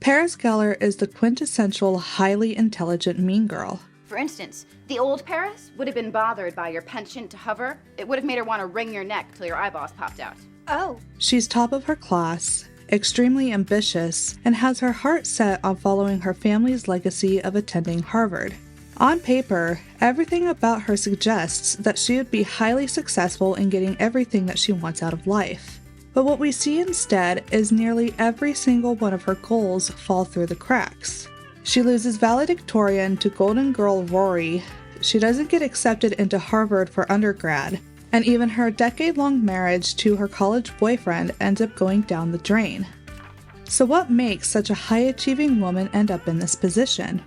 Paris Geller is the quintessential highly intelligent mean girl. For instance, the old Paris would have been bothered by your penchant to hover. It would have made her want to wring your neck till your eyeballs popped out. Oh. She's top of her class, extremely ambitious, and has her heart set on following her family's legacy of attending Harvard. On paper, everything about her suggests that she would be highly successful in getting everything that she wants out of life. But what we see instead is nearly every single one of her goals fall through the cracks. She loses valedictorian to Golden Girl Rory, she doesn't get accepted into Harvard for undergrad, and even her decade-long marriage to her college boyfriend ends up going down the drain. So what makes such a high-achieving woman end up in this position?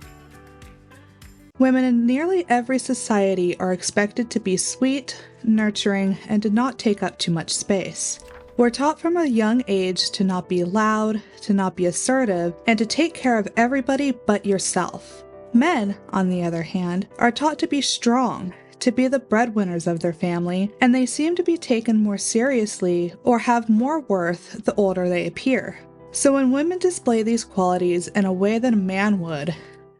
Women in nearly every society are expected to be sweet, nurturing, and to not take up too much space. We're taught from a young age to not be loud, to not be assertive, and to take care of everybody but yourself. Men, on the other hand, are taught to be strong, to be the breadwinners of their family, and they seem to be taken more seriously or have more worth the older they appear. So when women display these qualities in a way that a man would,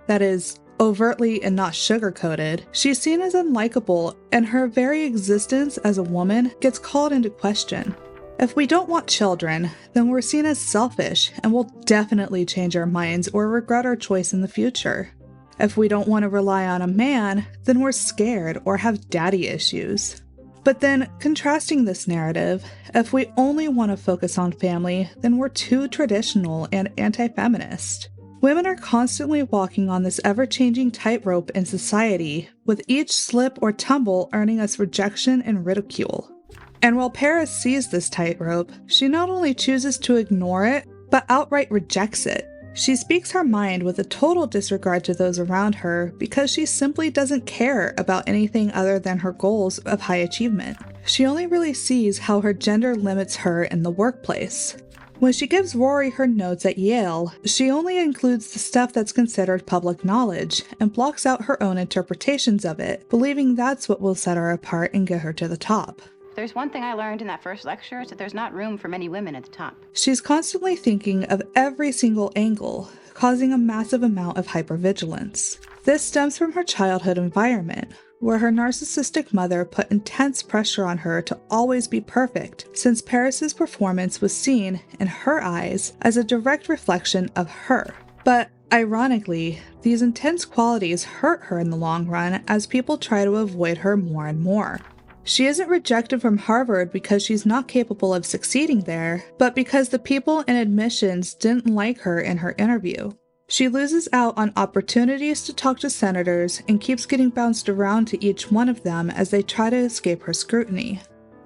that is, overtly and not sugar-coated, she's seen as unlikable, and her very existence as a woman gets called into question. If we don't want children, then we're seen as selfish and will definitely change our minds or regret our choice in the future. If we don't want to rely on a man, then we're scared or have daddy issues. But then, contrasting this narrative, if we only want to focus on family, then we're too traditional and anti-feminist. Women are constantly walking on this ever-changing tightrope in society, with each slip or tumble earning us rejection and ridicule. And while Paris sees this tightrope, she not only chooses to ignore it, but outright rejects it. She speaks her mind with a total disregard to those around her because she simply doesn't care about anything other than her goals of high achievement. She only really sees how her gender limits her in the workplace. When she gives Rory her notes at Yale, she only includes the stuff that's considered public knowledge and blocks out her own interpretations of it, believing that's what will set her apart and get her to the top. There's one thing I learned in that first lecture, is that there's not room for many women at the top. She's constantly thinking of every single angle, causing a massive amount of hypervigilance. This stems from her childhood environment, where her narcissistic mother put intense pressure on her to always be perfect, since Paris's performance was seen, in her eyes, as a direct reflection of her. But ironically, these intense qualities hurt her in the long run as people try to avoid her more and more. She isn't rejected from Harvard because she's not capable of succeeding there, but because the people in admissions didn't like her in her interview. She loses out on opportunities to talk to senators and keeps getting bounced around to each one of them as they try to escape her scrutiny.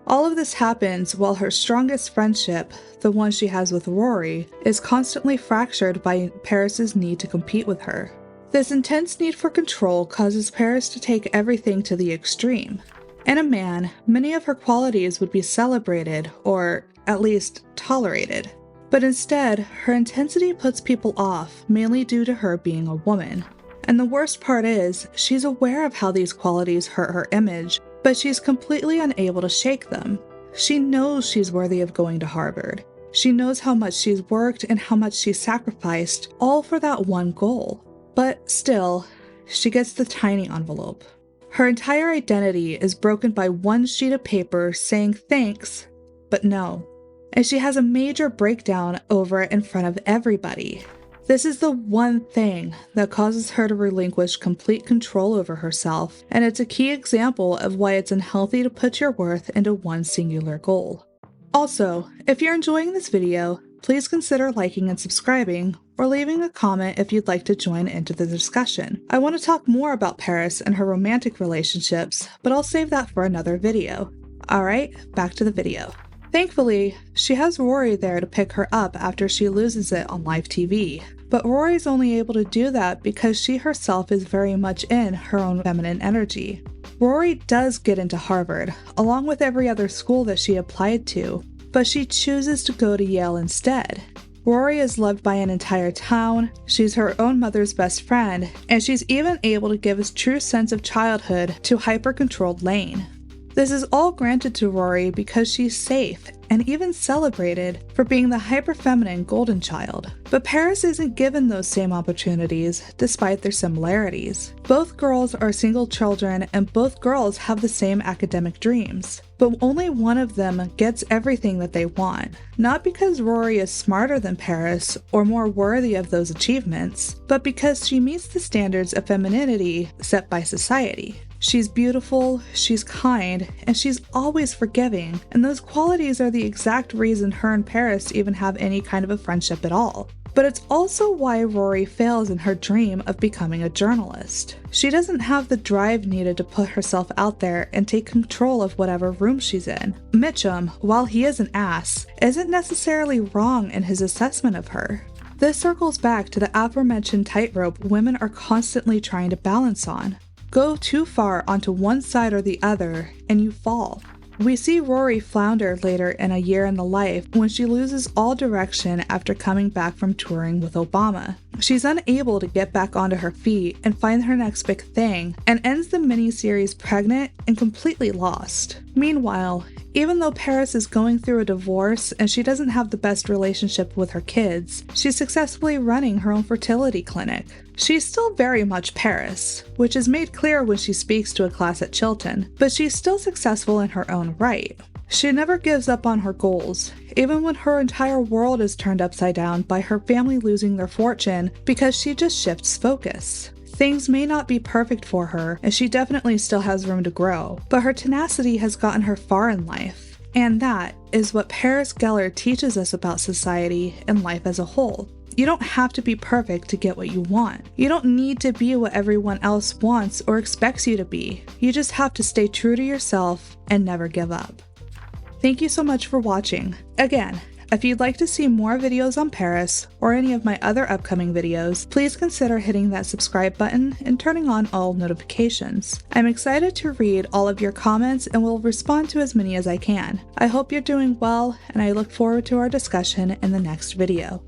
All of this happens while her strongest friendship, the one she has with Rory, is constantly fractured by Paris's need to compete with her. This intense need for control causes Paris to take everything to the extreme. In a man, many of her qualities would be celebrated, or at least tolerated. But instead, her intensity puts people off, mainly due to her being a woman. And the worst part is, she's aware of how these qualities hurt her image, but she's completely unable to shake them. She knows she's worthy of going to Harvard. She knows how much she's worked and how much she's sacrificed, all for that one goal. But still, she gets the tiny envelope. Her entire identity is broken by one sheet of paper saying thanks, but no. And she has a major breakdown over it in front of everybody. This is the one thing that causes her to relinquish complete control over herself, and it's a key example of why it's unhealthy to put your worth into one singular goal. Also, if you're enjoying this video, please consider liking and subscribing, or leaving a comment if you'd like to join into the discussion. I want to talk more about Paris and her romantic relationships, but I'll save that for another video. Alright, back to the video. Thankfully, she has Rory there to pick her up after she loses it on live TV. But Rory's only able to do that because she herself is very much in her own feminine energy. Rory does get into Harvard, along with every other school that she applied to, but she chooses to go to Yale instead. Rory is loved by an entire town, she's her own mother's best friend, and she's even able to give a true sense of childhood to hyper-controlled Lane. This is all granted to Rory because she's safe and even celebrated for being the hyper-feminine golden child. But Paris isn't given those same opportunities, despite their similarities. Both girls are single children, and both girls have the same academic dreams. But only one of them gets everything that they want. Not because Rory is smarter than Paris or more worthy of those achievements, but because she meets the standards of femininity set by society. She's beautiful, she's kind, and she's always forgiving, and those qualities are the exact reason her and Paris even have any kind of a friendship at all. But it's also why Rory fails in her dream of becoming a journalist. She doesn't have the drive needed to put herself out there and take control of whatever room she's in. Mitchum, while he is an ass, isn't necessarily wrong in his assessment of her. This circles back to the aforementioned tightrope women are constantly trying to balance on. Go too far onto one side or the other, and you fall. We see Rory flounder later in A Year in the Life when she loses all direction after coming back from touring with Obama. She's unable to get back onto her feet and find her next big thing, and ends the miniseries pregnant and completely lost. Meanwhile, even though Paris is going through a divorce and she doesn't have the best relationship with her kids, she's successfully running her own fertility clinic. She's still very much Paris, which is made clear when she speaks to a class at Chilton, but she's still successful in her own right. She never gives up on her goals, even when her entire world is turned upside down by her family losing their fortune, because she just shifts focus. Things may not be perfect for her, and she definitely still has room to grow, but her tenacity has gotten her far in life. And that is what Paris Geller teaches us about society and life as a whole. You don't have to be perfect to get what you want. You don't need to be what everyone else wants or expects you to be. You just have to stay true to yourself and never give up. Thank you so much for watching. Again, if you'd like to see more videos on Paris or any of my other upcoming videos, please consider hitting that subscribe button and turning on all notifications. I'm excited to read all of your comments and will respond to as many as I can. I hope you're doing well, and I look forward to our discussion in the next video.